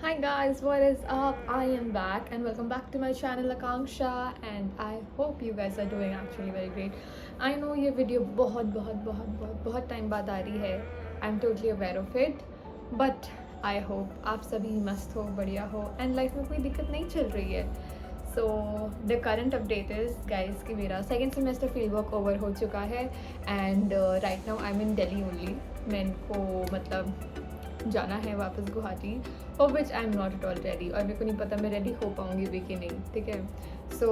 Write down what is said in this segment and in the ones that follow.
Hi guys, what is up? I am back and welcome back to my channel Akanksha and I hope you guys are doing actually very great. I know ये video बहुत बहुत बहुत बहुत बहुत time बाद आ रही है. I'm totally aware of it, but I hope आप सभी मस्त हो, बढ़िया हो and लाइफ में कोई दिक्कत नहीं चल रही है. So the current update is guys कि मेरा second semester field work over हो चुका है and right now I'm in Delhi only. मैं इनको मतलब जाना है वापस Guwahati for which I am not at all ready और मेरे को नहीं पता मैं रेडी हो पाऊँगी भी कि नहीं. ठीक है. सो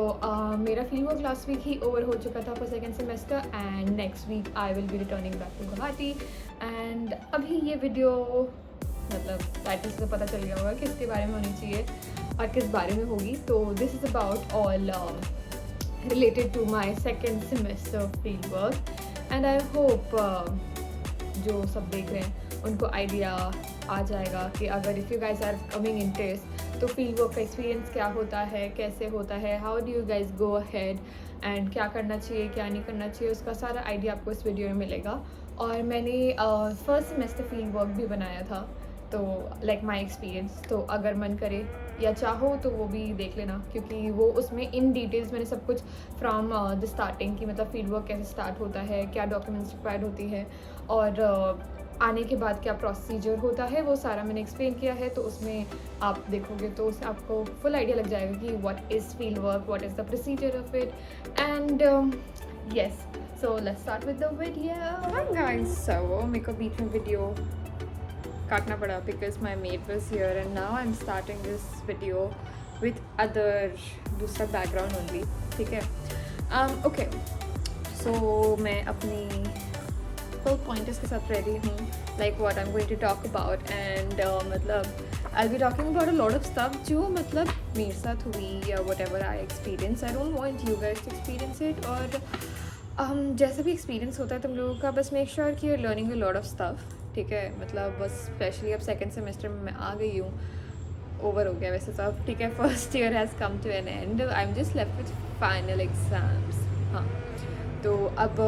मेरा फील्ड वर्क लास्ट वीक ही ओवर हो चुका था for second semester and next week I will be returning back to Guwahati. And अभी ये वीडियो मतलब टाइटल से तो पता चल गया होगा किसके बारे में होनी चाहिए और किस बारे में होगी. तो this is about all related to my second semester field work and I hope जो सब देख रहे हैं उनको आइडिया आ जाएगा कि अगर if you guys are coming in test तो फील्ड वर्क का एक्सपीरियंस क्या होता है, कैसे होता है, how do you guys go ahead and क्या करना चाहिए क्या नहीं करना चाहिए, उसका सारा आइडिया आपको इस वीडियो में मिलेगा. और मैंने फर्स्ट सेमेस्टर फील्ड वर्क भी बनाया था तो लाइक माई एक्सपीरियंस. तो अगर मन करे या चाहो तो वो भी देख लेना क्योंकि वो उसमें इन डिटेल्स मैंने सब कुछ फ्रॉम द स्टार्टिंग की मतलब फील्ड वर्क कैसे स्टार्ट होता है, क्या डॉक्यूमेंट्स रिक्वायर्ड होती है और आने के बाद क्या प्रोसीजर होता है वो सारा मैंने एक्सप्लेन किया है. तो उसमें आप देखोगे तो उससे आपको फुल आइडिया लग जाएगा कि what is field work, what is the procedure of it and yes. So let's start with the video. Hi guys, so मेरे को बीच में वीडियो काटना पड़ा because my maid was here and now I am starting this video with other दूसरा background only. ठीक है. Okay. सो मैं अपनी फुल पॉइंटर्स के साथ रेडी हूँ like what I am going to talk about and मतलब I be talking about a lot of stuff जो मतलब मेरे साथ हुई या whatever I experience. I don't want you guys to experience it और जैसा भी एक्सपीरियंस होता है तुम लोगों का बस मेक श्योर कि you are learning a lot of stuff. ठीक है. मतलब बस स्पेशली अब सेकेंड सेमेस्टर में मैं आ गई हूँ. ओवर हो गया वैसे सब. ठीक है. First year has come to an end I am just left with final exams. हाँ. तो अब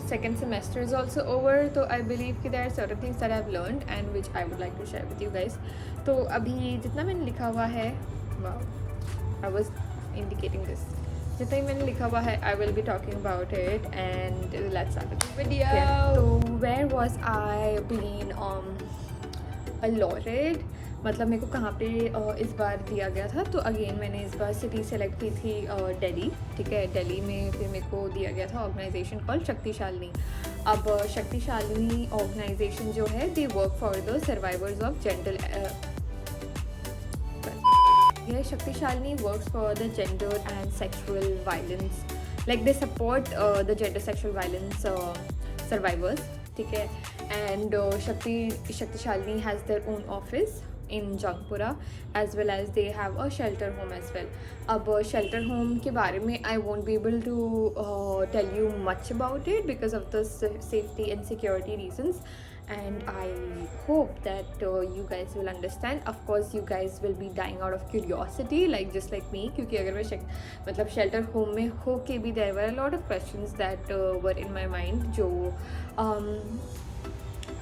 second semester is also over so I believe कि there are certain things that I've learned and which I would like to share with you guys. तो अभी जितना मैंने लिखा हुआ है wow I was indicating this जितना ही मैंने लिखा हुआ है I will be talking about it and let's start with the video. Yeah. तो where was I being allotted मतलब मेरे को कहाँ पे इस बार दिया गया था. तो अगेन मैंने इस बार सिटी सेलेक्ट की थी दिल्ली. ठीक है. दिल्ली में फिर मेरे को दिया गया था ऑर्गेनाइजेशन कॉल शक्तिशालिनी. अब शक्तिशालिनी ऑर्गेनाइजेशन जो है they work for the survivors of gender यह Shaktishalini works for the gender and sexual violence like they support the gender sexual violence survivors. ठीक है. And Shaktishalini has their own office in Jangpura as well as they have a shelter home as well. अब shelter home के बारे में I won't be able to tell you much about it because of the safety and security reasons and I hope that you guys will understand. Of course you guys will be dying out of curiosity like just like me क्योंकि अगर मैं मतलब shelter home में हो के भी there were a lot of questions that were in my mind जो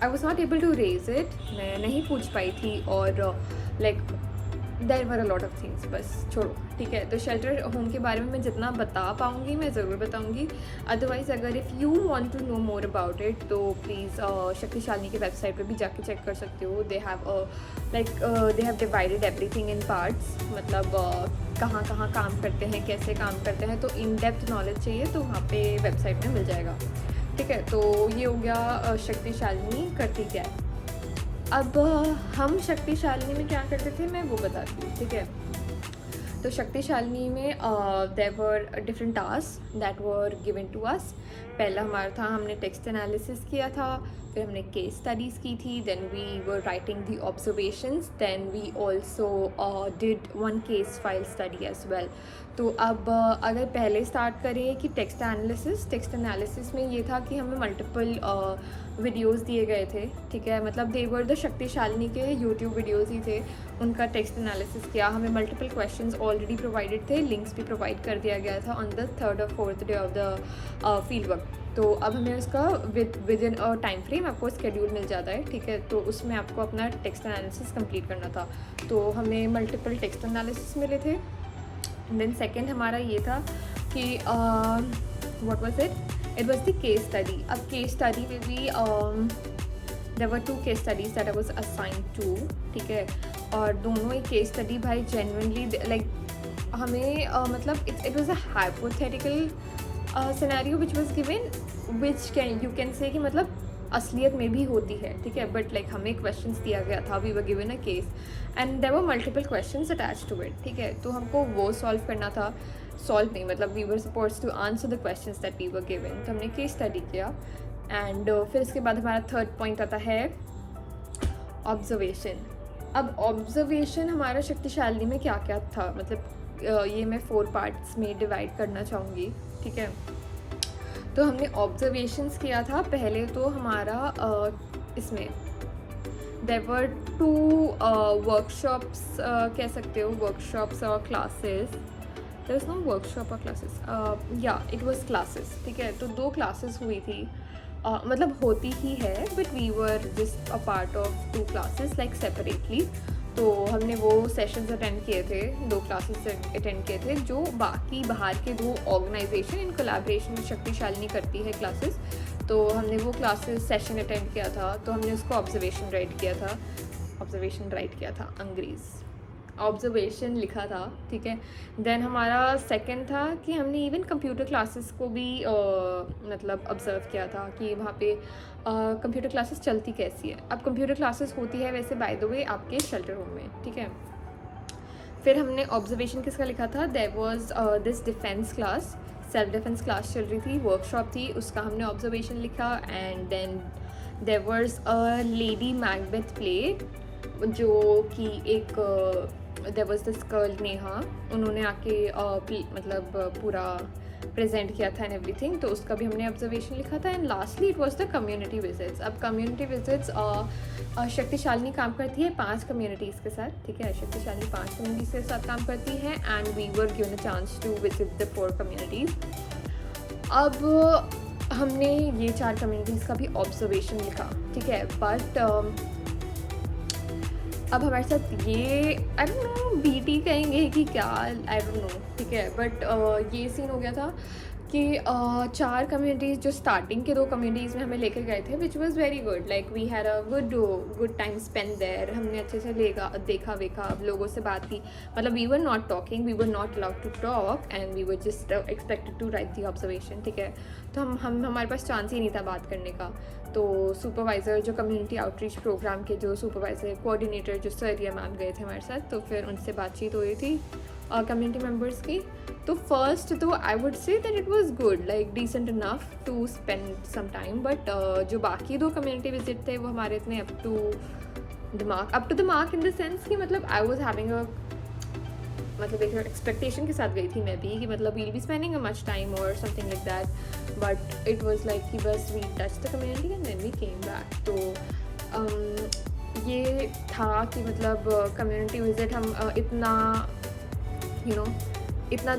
I was not able to raise it. मैं नहीं पूछ पाई थी और like there were a lot of things. बस छोड़ो. ठीक है. तो शेल्टर होम के बारे में मैं जितना बता पाऊँगी मैं ज़रूर बताऊँगी. अदरवाइज़ अगर if you want to know more about it तो प्लीज़ शक्तिशालिनी के वेबसाइट पे भी जाके चेक कर सकते हो. They have divided everything in parts. मतलब कहाँ कहाँ काम करते हैं, कैसे काम करते हैं. तो इन डेप्थ नॉलेज चाहिए तो वहाँ पे वेबसाइट में मिल जाएगा. ठीक है. तो ये हो गया शक्तिशालिनी करती क्या है. अब हम शक्तिशालिनी में क्या करते थे मैं वो बताती हूँ. ठीक है. तो शक्तिशालिनी में there were different task that were given to us. पहला हमारा था हमने टेक्स्ट एनालिसिस किया था, फिर हमने केस स्टडीज़ की थी, then we were writing the observations, then we also did one case file study as well. तो अब अगर पहले स्टार्ट करें कि टेक्स्ट एनालिसिस में ये था कि हमें मल्टीपल वीडियोस दिए गए थे, ठीक है, मतलब दे वर द शक्तिशालिनी के यूट्यूब वीडियोस ही थे, उनका टेक्स्ट एनालिसिस किया, हमें मल्टीपल क्वेश्चंस ऑलरेडी प्रोवाइडेड थे, लिंक्स भी प्रोवाइड कर दिया गया था ऑन द 3rd और 4th day of the field work. तो अब हमें उसका with in a time frame आपको स्केड्यूल मिल जाता है, ठीक है, तो उसमें आपको अपना टेक्स्ट एनालिसिस कंप्लीट करना था। तो हमें मल्टीपल टेक्स्ट एनालिसिस मिले थे। देन सेकेंड हमारा ये था कि what was it was the case study. अब केस स्टडी में भी there were 2 case studies that I was assigned to, ठीक है, और दोनों ही केस स्टडी भाई जेन्युइनली लाइक हमें मतलब it was a hypothetical scenario which was given, which you can say कि मतलब असलियत में भी होती है, ठीक है, बट लाइक हमें क्वेश्चंस दिया गया था, we were given a case and there were multiple questions attached to it, ठीक है, तो हमको वो सॉल्व करना था, सॉल्व नहीं मतलब we were supposed to answer the questions that we were given. तो हमने केस स्टडी किया एंड फिर इसके बाद हमारा थर्ड पॉइंट आता है ऑब्जर्वेशन। अब ऑब्जर्वेशन हमारा शक्तिशालिनी में क्या क्या था, मतलब ये मैं 4 पार्ट्स में डिवाइड करना चाहूँगी, ठीक है। तो हमने ऑब्जर्वेशंस किया था। पहले तो हमारा इसमें देयर वर 2 वर्कशॉप्स, कह सकते हो वर्कशॉप्स और classes, there is no workshop और क्लासेस, या इट वाज क्लासेस, ठीक है, तो 2 क्लासेस हुई थी, मतलब होती ही है, but we were just a part of 2 classes like separately. तो हमने वो सेशंस अटेंड किए थे, 2 क्लासेस अटेंड किए थे, जो बाकी बाहर के 2 ऑर्गेनाइजेशन इन कोलैबोरेशन में शक्तिशालिनी करती है क्लासेस। तो हमने वो क्लासेस सेशन अटेंड किया था, तो हमने उसको ऑब्जर्वेशन राइट किया था अंग्रेज़ ऑब्जर्वेशन लिखा था, ठीक है। देन हमारा सेकंड था कि हमने इवन कंप्यूटर क्लासेस को भी मतलब ऑब्ज़र्व किया था कि वहाँ पे कंप्यूटर क्लासेस चलती कैसी है। अब कंप्यूटर क्लासेस होती है वैसे बाय द वे आपके शेल्टर होम में, ठीक है। फिर हमने ऑब्जर्वेशन किसका लिखा था, there was this defence class, self defence class चल रही थी, वर्कशॉप थी, उसका हमने ऑब्जर्वेशन लिखा। And then there was a Lady Macbeth play, जो कि एक there was this girl Neha, उन्होंने आके मतलब पूरा प्रेजेंट किया था एंड एवरीथिंग, तो उसका भी हमने ऑब्जर्वेशन लिखा था। And lastly it was the community visits. अब कम्युनिटी विजिट्स शक्तिशालिनी काम करती है 5 कम्युनिटीज़ के साथ, ठीक है, शक्तिशालिनी 5 कम्युनिटीज़ के साथ काम करती है and we were given a chance to visit the 4 communities. अब हमने ये 4 कम्युनिटीज़ का भी ऑब्जर्वेशन लिखा, ठीक है, बट अब हमारे साथ ये आई डोंट नो बीटी कहेंगे कि क्या, आई डोंट नो, ठीक है, बट ये सीन हो गया था कि 4 कम्युनिटीज़ जो स्टार्टिंग के 2 कम्युनिटीज़ में हमें लेके गए थे, which was very good, like we had a good time spend there. हमने अच्छे से देखा वेखा, लोगों से बात की, मतलब we were not talking, we were not allowed to talk and we were just expected to write the observation, ठीक है। तो हम हमारे पास चांस ही नहीं था बात करने का। तो सुपरवाइज़र जो कम्युनिटी आउटरीच प्रोग्राम के जो सुपरवाइज़र कोऑर्डिनेटर जो सर या मैम गए थे हमारे साथ, तो फिर उनसे बातचीत हो रही थी कम्युनिटी मेम्बर्स की। तो फर्स्ट तो I would say that it was good, like decent enough to spend some time, but जो बाकी 2 कम्युनिटी विजिट थे वो हमारे इतने up to the mark in the sense कि मतलब आई वाज हैविंग अ मतलब एक एक्सपेक्टेशन के साथ गई थी मैं भी कि मतलब we'll be spending a much time और something like that, but it was like कि बस we touch the community and then we came back. तो ये था कि मतलब कम्युनिटी विजिट हम इतना इतना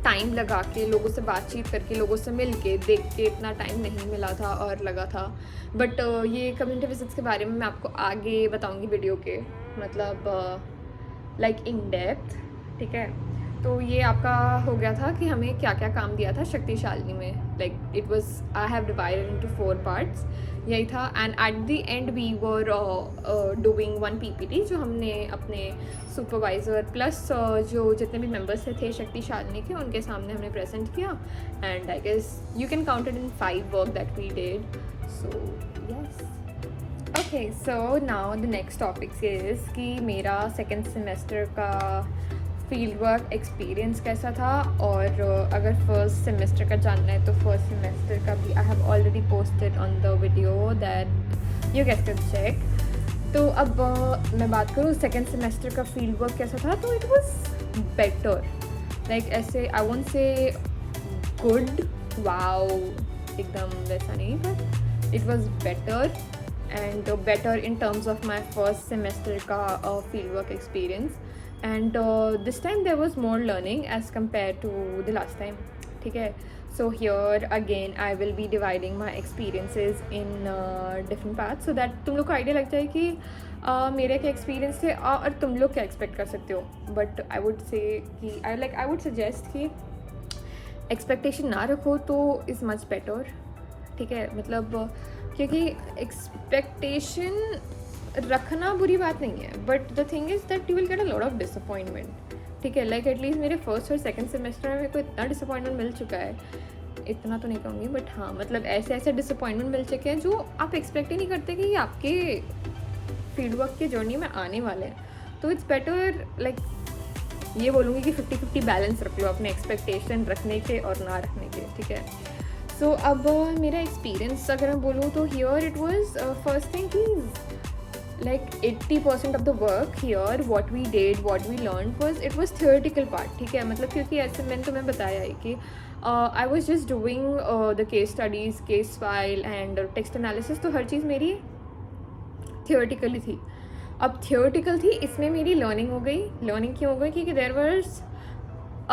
टाइम लगा के लोगों से बातचीत करके, लोगों से मिल के देख के इतना टाइम नहीं मिला था और लगा था। बट ये कम्युनिटी विजिट्स के बारे में मैं आपको आगे बताऊंगी वीडियो के, मतलब लाइक इन डेप्थ, ठीक है। तो ये आपका हो गया था कि हमें क्या क्या काम दिया था शक्तिशालिनी में, like it was I have divided into 4 parts, यही था। And at the end we were doing 1 PPT जो हमने अपने सुपरवाइज़र प्लस जो जितने भी मेंबर्स थे शक्तिशालिनी के, उनके सामने हमने प्रेजेंट किया। And I guess you can count it in 5 work that we did, so yes. Okay, so now the next topics is कि मेरा सेकेंड सेमेस्टर का फील्ड वर्क एक्सपीरियंस कैसा था, और अगर फर्स्ट सेमेस्टर का जानना है तो फर्स्ट सेमेस्टर का भी I have already posted on the video that you can check. तो अब मैं बात करूँ सेकेंड सेमेस्टर का फील्ड वर्क कैसा था, तो इट वाज बेटर, लाइक ऐसे I won't say good wow एकदम वैसा नहीं, but it was better and better in terms of my first semester का field work experience. And this time there was more learning as compare to the last time. ठीक है, so here again I will be dividing my experiences in different parts so that तुम लोग को idea लग जाए कि मेरे क्या एक्सपीरियंस थे और तुम लोग क्या एक्सपेक्ट कर सकते हो. बट आई वुड से कि आई वुड सजेस्ट कि एक्सपेक्टेशन ना रखो तो इज़ मच बेटर. ठीक है, मतलब क्योंकि एक्सपेक्टेशन रखना बुरी बात नहीं है, but the thing is that you will get a lot of disappointment. ठीक है, लाइक एटलीस्ट मेरे फर्स्ट और सेकंड सेमेस्टर में मेरे को इतना डिसअपॉइंटमेंट मिल चुका है, इतना तो नहीं कहूँगी बट हाँ, मतलब ऐसे ऐसे डिसअपॉइंटमेंट मिल चुके हैं जो आप एक्सपेक्ट ही नहीं करते कि आपके फील्ड वर्क की जर्नी में आने वाले हैं. तो इट्स बेटर, लाइक ये बोलूँगी कि 50-50 बैलेंस रख लो अपने एक्सपेक्टेशन रखने के और ना रखने के. ठीक है, सो अब मेरा एक्सपीरियंस अगर मैं बोलूँ तो here it was first thing कि like 80% of the work here, what we did, what we learned it was theoretical part. ठीक है, मतलब क्योंकि ऐसे मैंने तुम्हें बताया है कि I was just doing the case studies, case file and text analysis, तो हर चीज़ मेरी theoretically थी. अब theoretical थी, इसमें मेरी learning हो गई. learning क्यों हो गई? क्योंकि there was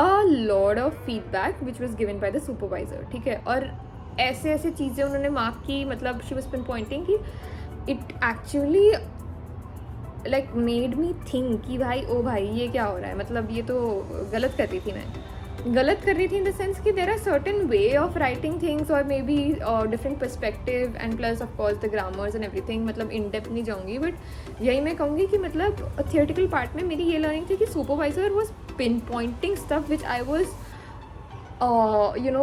a lot of feedback which was given by the supervisor. ठीक है, और ऐसे ऐसे चीज़ें उन्होंने मार्क की, मतलब she was pinpointing कि it actually like made me think कि भाई ओ भाई ये क्या हो रहा है, मतलब ये तो गलत कर रही थी. मैं गलत कर रही थी इन द सेंस कि there are certain ways of writing things और may be different perspective and plus of course the grammars and everything. मतलब इन डेप्थ नहीं जाऊँगी, बट यही मैं कहूँगी कि मतलब थियोरेटिकल पार्ट में मेरी ये लर्निंग थी कि supervisor was pinpointing stuff which I was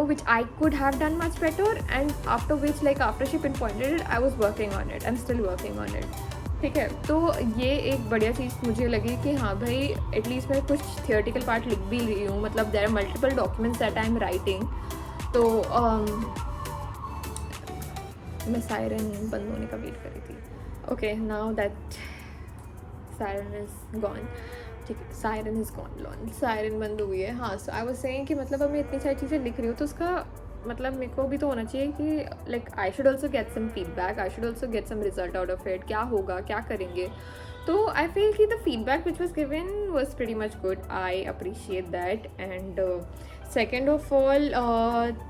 which I could have done much better, and after which, like after she pinpointed it, I was working on it. I'm still working on it. ठीक है, तो ये एक बढ़िया चीज़ मुझे लगी कि हाँ भाई एटलीस्ट मैं कुछ थियोरेटिकल पार्ट लिख भी रही हूँ. मतलब there are multiple documents that I am writing. तो मैं सायरन बंद होने का वेट कर रही थी. Okay, now that siren is gone. ठीक है, सायरन इज़ गॉन, सायरन बंद हुई है. हाँ, सो आई वाज सेइंग कि मतलब अब मैं इतनी सारी चीज़ें लिख रही हूँ तो उसका मतलब मेरे को भी तो होना चाहिए कि like I should also get some feedback, I should also get some result out of it. क्या होगा, क्या करेंगे. तो आई फील कि the feedback which was given was pretty much good. I appreciate that. And second of all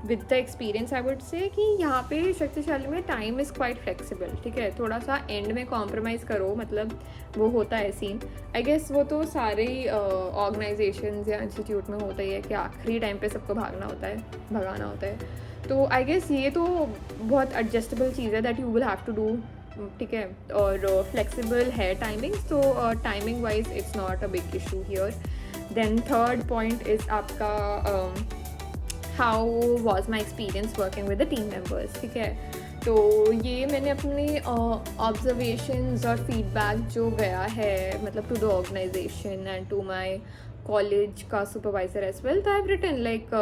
with the experience I would say कि यहाँ पे शक्तिशाली में टाइम इज़ क्वाइट फ्लेक्सिबल. ठीक है, थोड़ा सा एंड में कॉम्प्रोमाइज़ करो, मतलब वो होता है सीन. आई गेस वो तो सारे ऑर्गेनाइजेशंस या इंस्टीट्यूट में होता ही है कि आखिरी टाइम पे सबको भगाना होता है. तो आई गेस ये तो बहुत एडजस्टेबल चीज़ है that you will have to do. ठीक है, और फ्लेक्सिबल है टाइमिंग, तो timing wise it's not a big issue here. Then third point is आपका how was my experience working with the team members. ठीक है, तो ये मैंने अपनी ऑब्जर्वेशंस और फीडबैक जो गया है मतलब to the organisation and to my college का सुपरवाइजर एज वेल, तो I am written like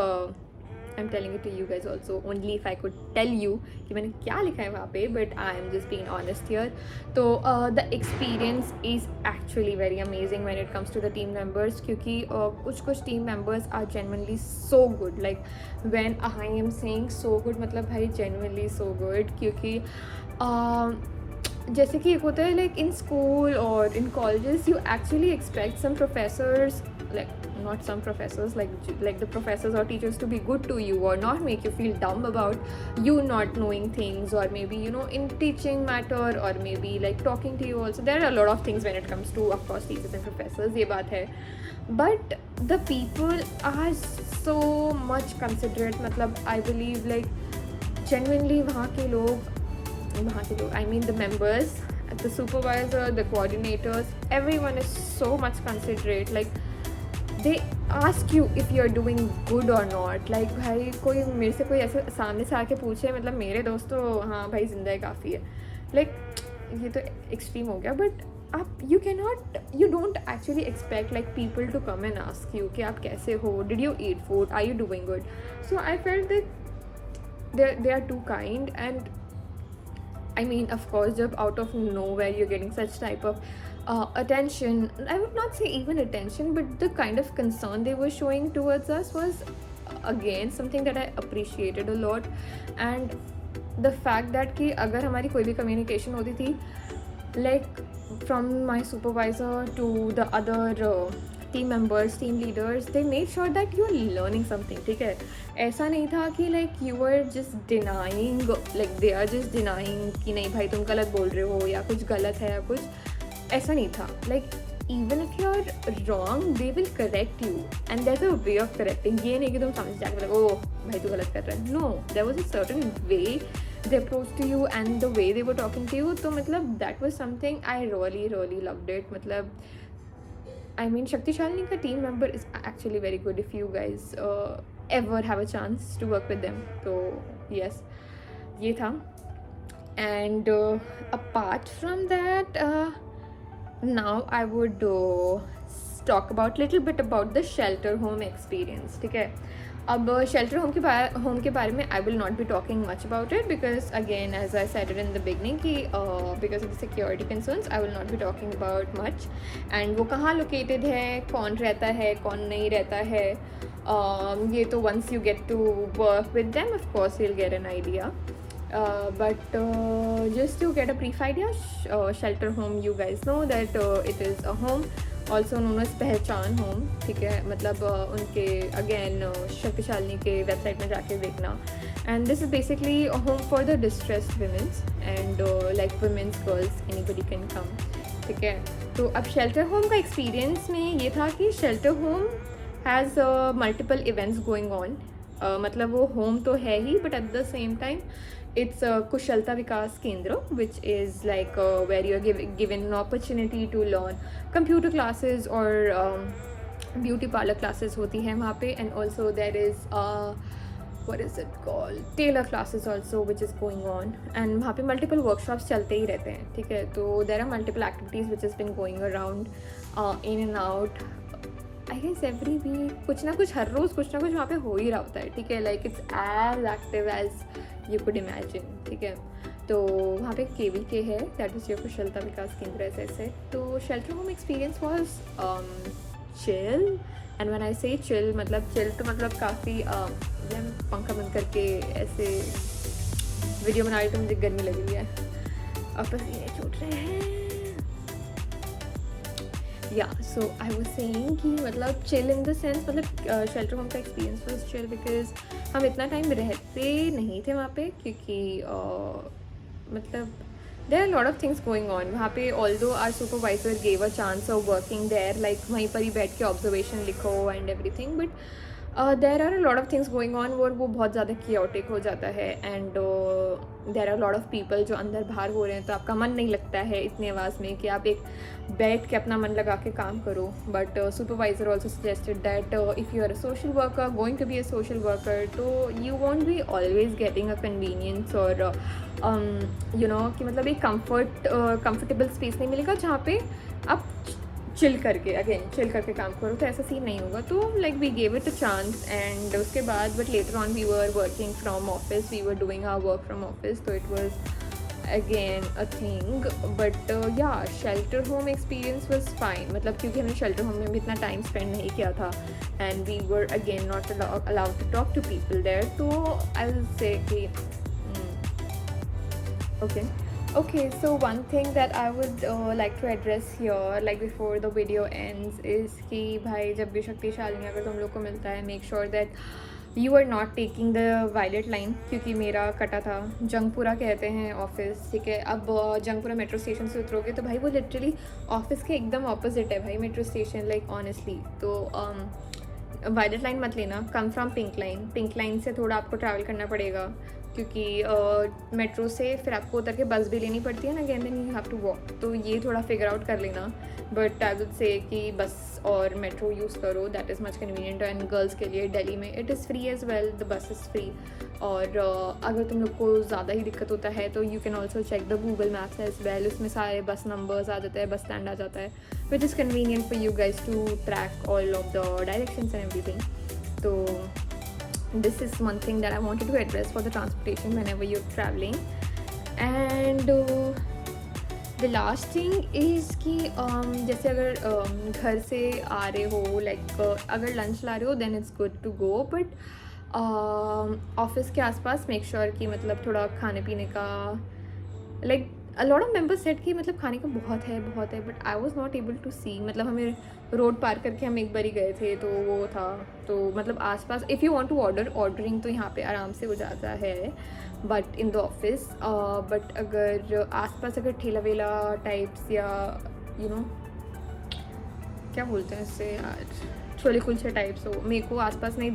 I am telling it to you guys also. Only if I could tell you कि मैंने क्या लिखा है वहाँ पे, but I am just being honest here. तो the experience is actually very amazing when it comes to the team members, क्योंकि कुछ team members are genuinely so good. Like when I am saying so good, मतलब भाई genuinely so good. क्योंकि जैसे कि एक होता है लाइक इन स्कूल और in colleges you actually expect some professors, like not some professors, like the professors or teachers to be good to you or not make you feel dumb about you not knowing things, or maybe in teaching matter, or maybe like talking to you also. There are a lot of things when it comes to of course teachers and professors, ye baat hai, but the people are so much considerate. matlab I believe like genuinely wahan ke log I mean the members, the supervisor, the coordinators, everyone is so much considerate. like they ask you if you are doing good or not. like भाई कोई मेरे से कोई ऐसे सामने से आके पूछे, मतलब मेरे दोस्त तो हाँ भाई जिंदा है काफ़ी है, like ये तो एक्सट्रीम हो गया. बट आप you don't actually expect like people to come and ask you कि आप कैसे हो, did you eat food, are you doing good. So I felt that they are too kind. And I mean of course जब out of nowhere you're getting such type of attention. I would not say even attention, but the kind of concern they were showing towards us was again something that I appreciated a lot. And the fact that कि अगर हमारी कोई भी communication होती थी, like from my supervisor to the other team members, team leaders, they made sure that you are learning something. ठीक है, ऐसा नहीं था कि like you were just denying, like they are just denying कि नहीं भाई तुम गलत बोल रहे हो या कुछ गलत है या कुछ, ऐसा नहीं था. Like even if you are wrong, they will correct you, and there's a way of correcting. ये नहीं कि तुम समझ जाके like oh भाई तू गलत कर रहा है. No, there was a certain way they approached to you and the way they were talking to you. तो मतलब that was something I really loved it. मतलब I mean, Shakti Shalini ka team member is actually very good if you guys ever have a chance to work with them. So yes, ये था. And apart from that, now I would talk about little bit about the shelter home experience. ठीक है, अब shelter home के बारे में I will not be talking much about it because again as I said it in the beginning कि because of the security concerns I will not be talking about much. And वो कहाँ located है, कौन रहता है, कौन नहीं रहता है, ये तो once you get to work with them of course you'll get an idea. But just to get a brief idea, shelter home, you guys know that it is a home also known as पहचान home. ठीक है, मतलब उनके again शक्ति शालिनी के website में जाके देखना. And this is basically a home for the distressed womens and like womens, girls, anybody can come. ठीक है, तो अब शेल्टर होम का एक्सपीरियंस में ये था कि shelter home has multiple events going on. मतलब वो होम तो है ही but at the same time it's Kushalta Vikas Kendra, which is like where you're given an opportunity to learn computer classes or beauty parlor classes होती है वहाँ पे. And also there is what is it called, tailor classes also which is going on. And वहाँ पे multiple workshops चलते ही रहते हैं. ठीक है, तो there are multiple activities which has been going around in and out. I guess every week कुछ ना कुछ हर रोज़ कुछ ना कुछ वहाँ पे हो ही रहा होता है. ठीक है, like it's as active as you could imagine. ठीक है, तो वहाँ पे KVK है, that is your कुशलता विकास केंद्र ऐसे. तो shelter home experience was chill. and when I say chill मतलब chill तो मतलब काफ़ी पंखा बंद करके ऐसे वीडियो बना रही तो मुझे गर्मी लगी हुई है और पसीने छूट रहे हैं. So I was saying कि मतलब chill in the sense मतलब shelter home का experience was chill because हम इतना टाइम रहते नहीं थे वहाँ पे क्योंकि मतलब there are a lot of things going on वहाँ पे. although our supervisor gave a chance of working there, like वहीं पर ही बैठ के observation लिखो and everything, but there are a lot of things going on और वो बहुत ज़्यादा chaotic हो जाता है. and there are a lot of people जो अंदर बाहर हो रहे हैं तो आपका मन नहीं लगता है इतनी आवाज़ में कि आप एक बैठ के अपना मन लगा के काम करो. but supervisor also suggested that if you are a social worker, going to be a social worker, तो you won't be always getting a convenience or you know कि मतलब एक comfortable space नहीं मिलेगा जहाँ पे आप चिल करके काम करो. तो ऐसा सीन नहीं होगा. तो like we gave it a chance and उसके बाद but later on we were working from office, we were doing our work from office. तो it was again a thing. But yeah shelter home experience was fine मतलब क्योंकि हमने shelter home में भी इतना time spend नहीं किया था and we were again not allowed to talk to people there. तो आई विल से कि Okay, so one thing that I would like to address here, like before the video ends, is कि भाई जब भी शक्ति शालिनी अगर तुम लोग को मिलता है, make sure that you are not taking the violet line. क्योंकि मेरा कटा था, जंगपुरा कहते हैं ऑफिस. ठीक है, अब जंगपुरा मेट्रो स्टेशन से उतरोगे तो भाई वो लिटरली ऑफिस के एकदम ऑपोजिट है भाई मेट्रो स्टेशन, लाइक ऑनेस्टली. तो वायलेट लाइन मत लेना, come from pink line. Pink line से थोड़ा आपको ट्रैवल करना पड़ेगा क्योंकि मेट्रो से फिर आपको उतर के बस भी लेनी पड़ती है ना, again then you have to walk. तो ये थोड़ा फिगर आउट कर लेना. बट आई वुड से कि बस और मेट्रो यूज़ करो, that is much convenient. And girls के लिए दिल्ली में it is free as well, the bus is free. और अगर तुम लोग को ज़्यादा ही दिक्कत होता है तो you can also check the Google maps as well. उसमें सारे बस नंबर्स आ जाते हैं, बस स्टैंड आ जाता है, which is convenient for you guys to track all of the directions and everything. तो this is one thing that I wanted to address for the transportation whenever you're traveling. And the last thing is कि जैसे अगर घर से आ रहे हो like अगर lunch ला रहे हो then it's good to go, but office के आसपास मेक श्योर कि मतलब थोड़ा खाने पीने का like a lot of members set कि मतलब खाने का बहुत है but I was not able to see, मतलब हमें रोड पार करके हम एक बार ही गए थे तो वो था, तो मतलब आसपास if you want to ordering तो यहाँ पे आराम से हो जाता है but in the office, but अगर आसपास अगर ठेला वेला टाइप्स या यू नो क्या बोलते हैं इससे यार, छोले कुलचे टाइप्स हो, मेरे को आसपास नहीं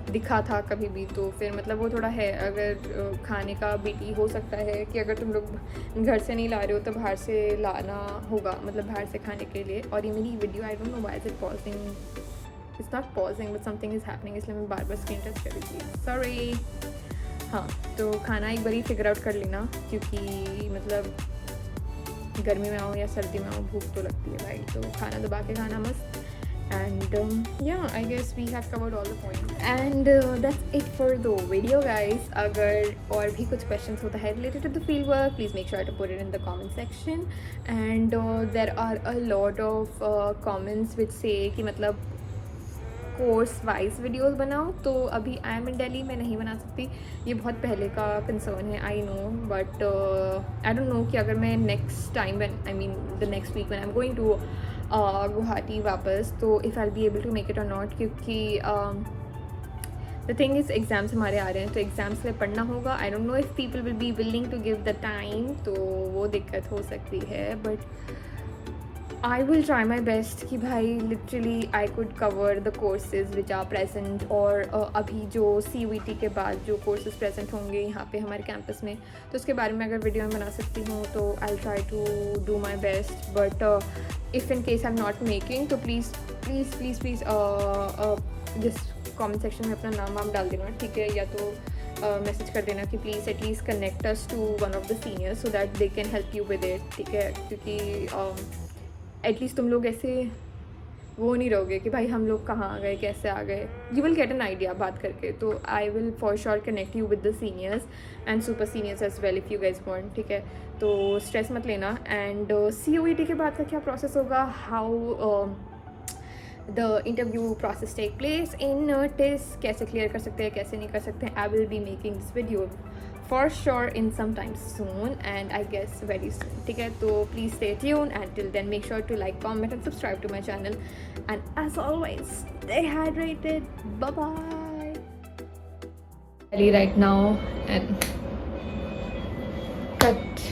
दिखा था कभी भी, तो फिर मतलब वो थोड़ा है अगर खाने का बीटी हो सकता है कि अगर तुम लोग घर से नहीं ला रहे हो तो बाहर से लाना होगा, मतलब बाहर से खाने के लिए। और ये मेरी video I don't know why is it pausing, it's not pausing but something is happening, इसलिए मैं बार बार स्क्रीन टच कर रही थी, सॉरी। हाँ, तो खाना एक बार ही फिगर आउट कर लेना, क्योंकि मतलब गर्मी में आओ या सर्दी में आओ भूख तो लगती है भाई, तो खाना दबा के खाना मस्त। And yeah, I guess we have covered all the points, and that's it for the video guys. अगर और भी कुछ questions होता है related to the field work, please make sure to put it in the comment section. And there are a lot of comments which say कि मतलब course wise videos बनाओ, तो अभी आई एम इन दिल्ली, मैं नहीं बना सकती, ये बहुत पहले का कंसर्न है, I know, but I don't know कि अगर मैं next time I mean the next week when I am going to Guwahati वापस, तो if I be able to make it और नॉट, क्योंकि द थिंग इज़ एग्ज़ाम्स हमारे आ रहे हैं, तो एग्ज़ाम्स में पढ़ना होगा। I don't know if people will be willing to give the time, तो वो दिक्कत हो सकती है, but I will try my best कि भाई literally I could cover the courses which are present, और अभी जो CUET के बाद जो courses present होंगे यहाँ पे हमारे कैंपस में, तो उसके बारे में अगर वीडियो में बना सकती हूँ तो I'll try to do my best, but if in case I'm not making तो please just comment section में अपना नाम वाम डाल देना, ठीक है, या तो मैसेज कर देना कि please at least connect us to one of the seniors so that they can help you with it, ठीक है, क्योंकि एटलीस्ट तुम लोग ऐसे वो नहीं रहोगे कि भाई हम लोग कहाँ आ गए, कैसे आ गए, you will get an idea बात करके, तो I will for sure connect you with the seniors and super seniors as well if you guys want, ठीक है, तो स्ट्रेस मत लेना। एंड CUET के बाद का क्या प्रोसेस होगा, how the interview process take place in test, कैसे क्लियर कर सकते हैं कैसे नहीं कर सकते हैं, I will be making this video for sure in some time soon, and I guess very soon, ठीक है, तो please stay tuned, and till then make sure to like, comment and subscribe to my channel, and as always stay hydrated, bye bye. Right now and cut.